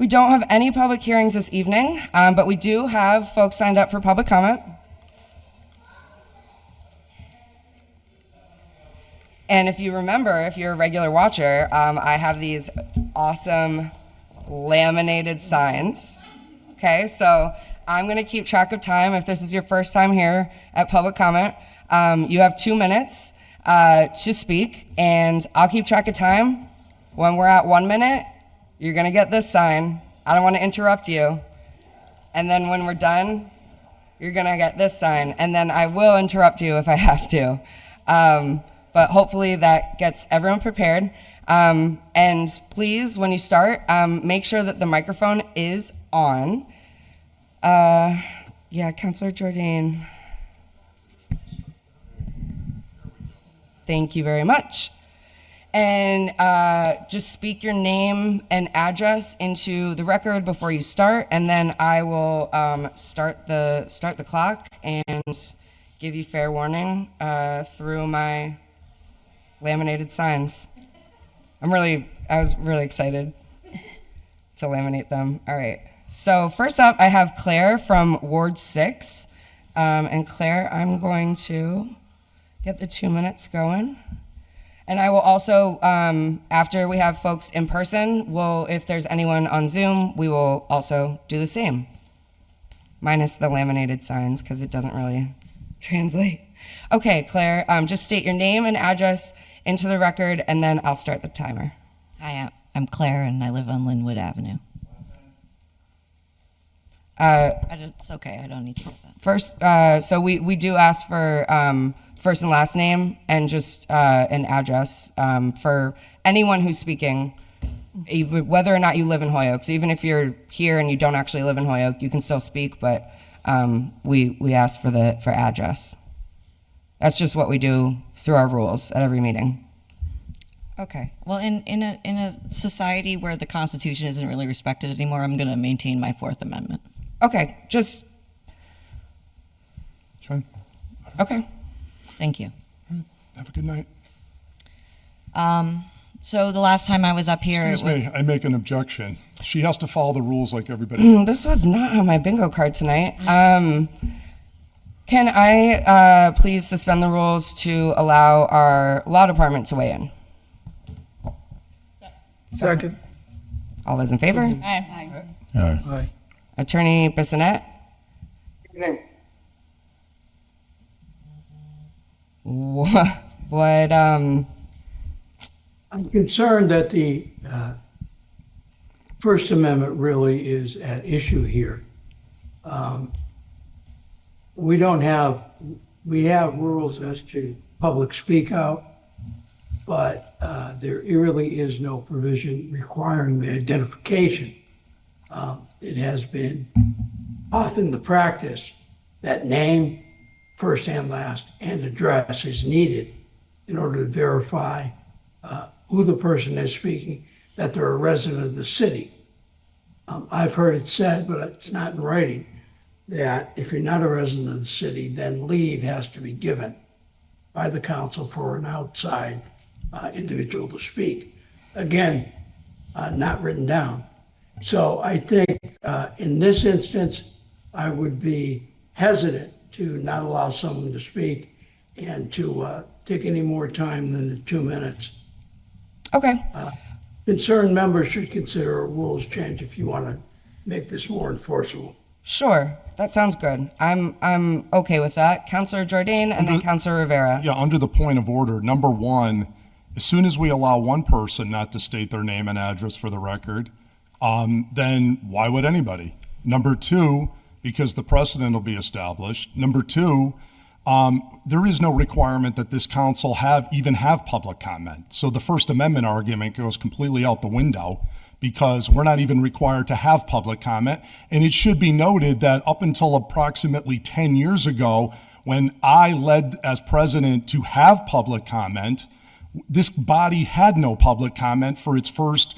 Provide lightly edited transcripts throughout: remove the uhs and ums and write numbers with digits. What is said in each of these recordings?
We don't have any public hearings this evening, but we do have folks signed up for public comment. And if you remember, if you're a regular watcher, I have these awesome laminated signs. Okay, so I'm going to keep track of time. If this is your first time here at public comment, you have 2 minutes to speak, and I'll keep track of time. When we're at 1 minute, you're going to get this sign. I don't want to interrupt you. And then when we're done, you're going to get this sign. And then I will interrupt you if I have to. But hopefully that gets everyone prepared. And please, when you start, make sure that the microphone is on. Yeah, Councilor Jordan. Thank you very much. And just speak your name and address into the record before you start, and then I will start the clock and give you fair warning through my laminated signs. I was really excited to laminate them. All right. So first up, I have Claire from Ward 6. And Claire, I'm going to get the 2 minutes going. And I will also, after we have folks in person, if there's anyone on Zoom, we will also do the same. Minus the laminated signs, because it doesn't really translate. Okay, Claire, just state your name and address into the record, and then I'll start the timer. Hi, I'm Claire, and I live on Linwood Avenue. It's okay, I don't need to do that. First, so we do ask for first and last name and just an address for anyone who's speaking, whether or not you live in Holyoke. So even if you're here and you don't actually live in Holyoke, you can still speak, but we ask for address. That's just what we do through our rules at every meeting. Okay. Well, in a society where the Constitution isn't really respected anymore, I'm going to maintain my Fourth Amendment. Okay, just... Okay. Okay. Thank you. Have a good night. So the last time I was up here... Excuse me, I make an objection. She has to follow the rules like everybody. This was not on my bingo card tonight. Can I please suspend the rules to allow our law department to weigh in? Second. All those in favor? Aye. Aye. Attorney Bissonnette? What, I'm concerned that the First Amendment really is at issue here. We have rules as to public speak out, but there really is no provision requiring the identification. It has been often the practice that name, first and last, and address is needed in order to verify who the person is speaking, that they're a resident of the city. I've heard it said, but it's not in writing, that if you're not a resident of the city, then leave has to be given by the council for an outside individual to speak. Again, not written down. So I think in this instance, I would be hesitant to not allow someone to speak and to take any more time than the 2 minutes. okay. Concerned members should consider a rules change if you want to make this more enforceable. Sure, that sounds good. I'm okay with that. Councilor Jordan and then Councilor Rivera. Yeah, under the point of order, number one, as soon as we allow one person not to state their name and address for the record, then why would anybody? Number two, because the precedent will be established. Number two, there is no requirement that this council even have public comment. So the First Amendment argument goes completely out the window because we're not even required to have public comment. And it should be noted that up until approximately 10 years ago, when I led as president to have public comment, this body had no public comment for its first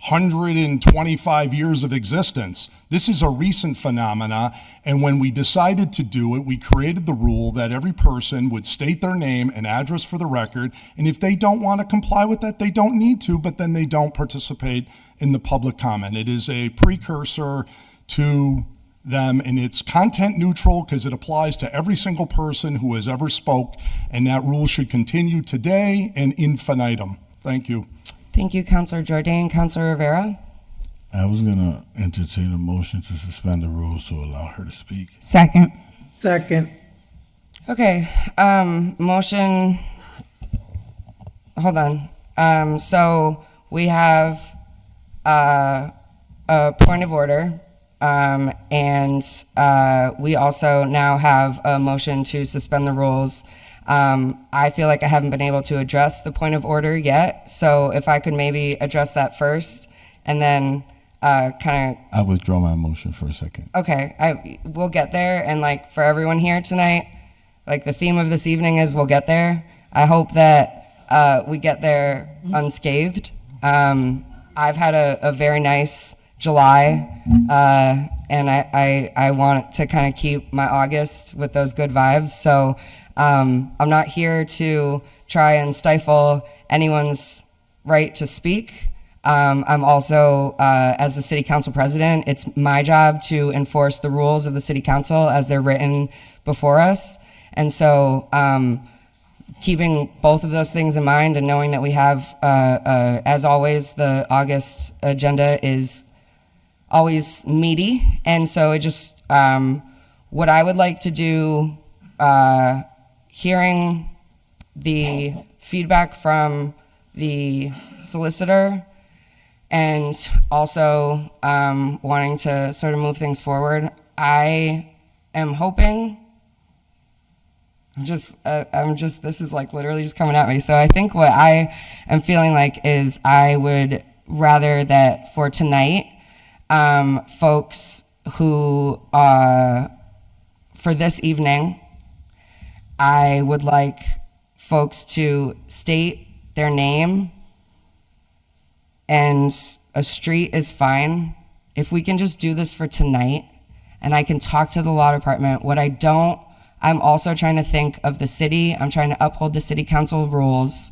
125 years of existence. This is a recent phenomena, and when we decided to do it, we created the rule that every person would state their name and address for the record, and if they don't want to comply with that, they don't need to, but then they don't participate in the public comment. It is a precursor to them, and it's content neutral because it applies to every single person who has ever spoke, and that rule should continue today and infinitum. Thank you. Thank you, Councilor Jordan. Councilor Rivera? I was going to entertain a motion to suspend the rules to allow her to speak. Second. Second. Okay, motion, hold on. So we have a point of order, and we also now have a motion to suspend the rules. I feel like I haven't been able to address the point of order yet, so if I could maybe address that first, and then kind of I withdraw my motion for a second. okay, we'll get there. And like for everyone here tonight, like the theme of this evening is we'll get there. I hope that we get there unscathed. I've had a very nice July, and I want to kind of keep my August with those good vibes. So I'm not here to try and stifle anyone's right to speak. I'm also, as the city council president, it's my job to enforce the rules of the city council as they're written before us. And so keeping both of those things in mind and knowing that we have, as always, the August agenda is always meaty. And so it just, what I would like to do, hearing the feedback from the solicitor, and also wanting to sort of move things forward, I am hoping, this is like literally just coming at me. So I think what I am feeling like is I would rather that for tonight, folks who, for this evening, I would like folks to state their name, and a street is fine. If we can just do this for tonight, and I can talk to the law department. I'm also trying to think of the city. I'm trying to uphold the city council rules.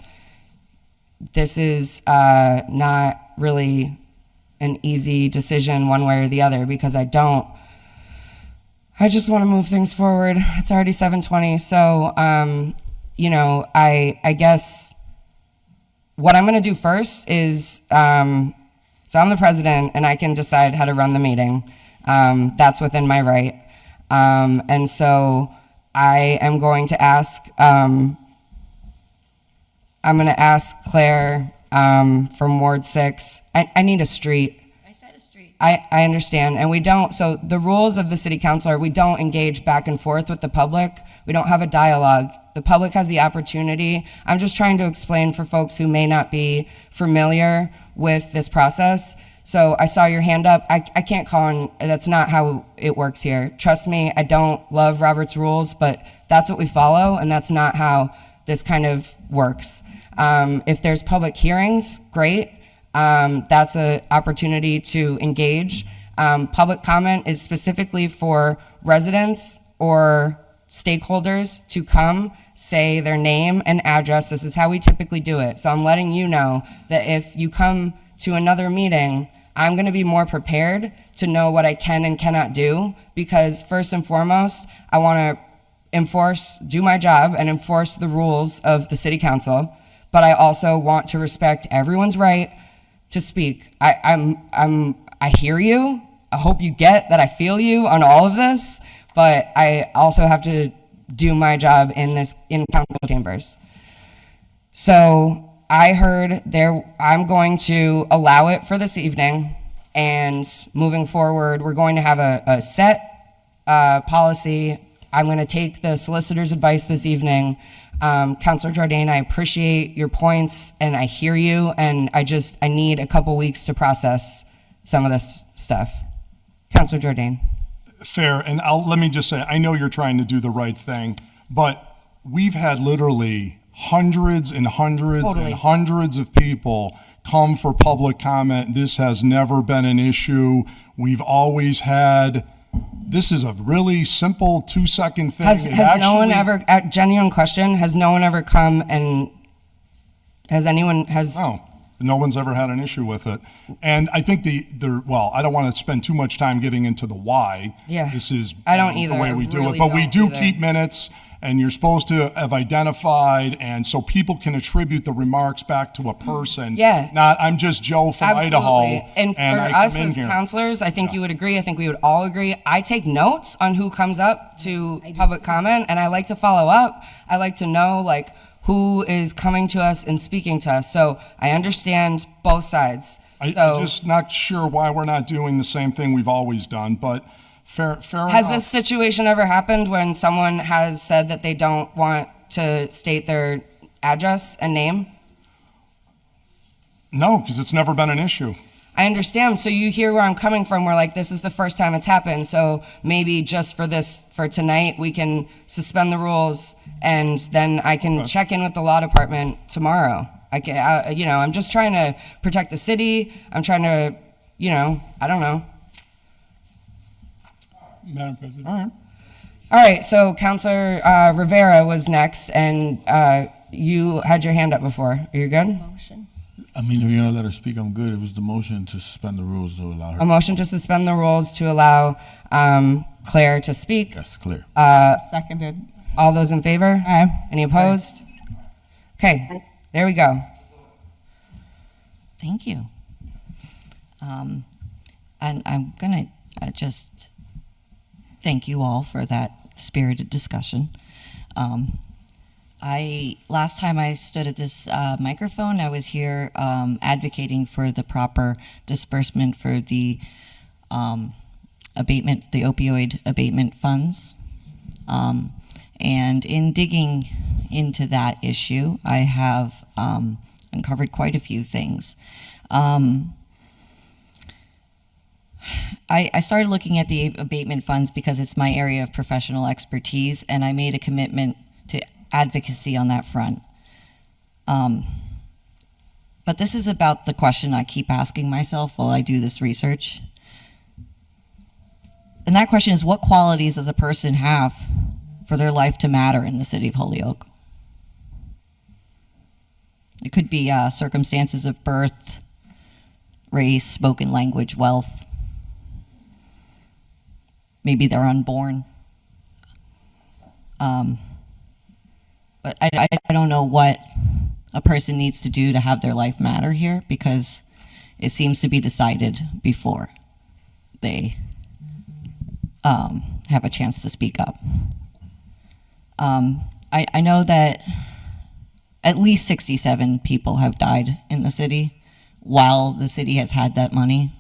This is not really an easy decision one way or the other, because I just want to move things forward. It's already 7:20, so I guess what I'm going to do first is, so I'm the president and I can decide how to run the meeting. That's within my right. And so I am going to ask, Claire from Ward 6. I need a street. I said a street. I understand, and we don't, so the rules of the city council are we don't engage back and forth with the public. We don't have a dialogue. The public has the opportunity. I'm just trying to explain for folks who may not be familiar with this process. So I saw your hand up. I can't call on, that's not how it works here. Trust me, I don't love Robert's rules, but that's what we follow, and that's not how this kind of works. If there's public hearings, great. That's an opportunity to engage. Public comment is specifically for residents or stakeholders to come, say their name and address. This is how we typically do it. So I'm letting you know that if you come to another meeting, I'm going to be more prepared to know what I can and cannot do, because first and foremost, I want to do my job and enforce the rules of the city council, but I also want to respect everyone's right to speak. I hear you. I hope you get that I feel you on all of this, but I also have to do my job in council chambers. So I heard I'm going to allow it for this evening, and moving forward, we're going to have a set policy. I'm going to take the solicitor's advice this evening. Councilor Jordan, I appreciate your points, and I hear you, and I need a couple weeks to process some of this stuff. Councilor Jordan. Fair, and let me just say, I know you're trying to do the right thing, but we've had literally hundreds and hundreds Totally. and hundreds of people come for public comment. This has never been an issue. We've always had, this is a really simple 2-second thing. Has no one ever, genuine question, has no one ever come and, No. No one's ever had an issue with it. And I think well, I don't want to spend too much time getting into the why. Yeah. This is I don't either. the way I we do really it. But we don't do either. keep minutes, and you're supposed to have identified, and so people can attribute the remarks back to a person. Yeah. Not, I'm just Joe from Absolutely. Idaho. And for I come us in as here. counselors, I think you would agree. I think we would all agree. I take notes on who comes up to public comment, and I like to follow up. I like to know, like, who is coming to us and speaking to us. So I understand both sides. I'm So just not sure why we're not doing the same thing we've always done, but fair has enough. this situation ever happened when someone has said that they don't want to state their address and name? No, because it's never been an issue. I understand. So you hear where I'm coming from. We're like, this is the first time it's happened. So maybe just for tonight, we can suspend the rules, and then I can check in with the law department tomorrow. I'm just trying to protect the city. I'm trying to, I don't know. Madam President. All right. All right. So Counselor Rivera was next, and you had your hand up before. Are you good? I mean, if you're gonna let her speak, I'm good. It was the motion to suspend the rules to allow her. A motion to suspend the rules to allow Claire to speak. Yes, clear. Seconded. All those in favor? Aye. Any opposed? Okay, there we go. Thank you. And I'm going to just thank you all for that spirited discussion. Last time I stood at this microphone, I was here advocating for the proper disbursement for the abatement, the opioid abatement funds. And in digging into that issue, I have uncovered quite a few things. I started looking at the abatement funds because it's my area of professional expertise, and I made a commitment to advocacy on that front. But this is about the question I keep asking myself while I do this research. And that question is, what qualities does a person have for their life to matter in the city of Holyoke? It could be circumstances of birth, race, spoken language, wealth. Maybe they're unborn. But I don't know what a person needs to do to have their life matter here, because it seems to be decided before they have a chance to speak up. I know that at least 67 people have died in the city while the city has had that money,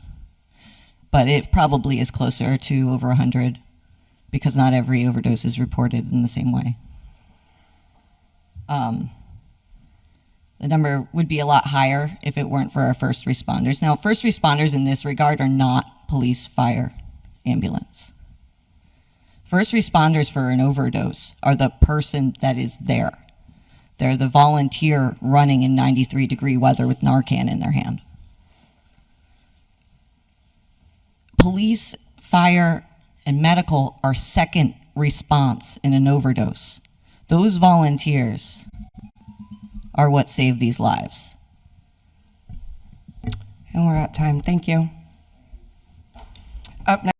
but it probably is closer to over 100, because not every overdose is reported in the same way. The number would be a lot higher if it weren't for our first responders. Now, first responders in this regard are not police, fire, ambulance. First responders for an overdose are the person that is there. They're the volunteer running in 93-degree weather with Narcan in their hand. Police, fire, and medical are second response in an overdose. Those volunteers are what save these lives. And we're at time. Thank you. Up next.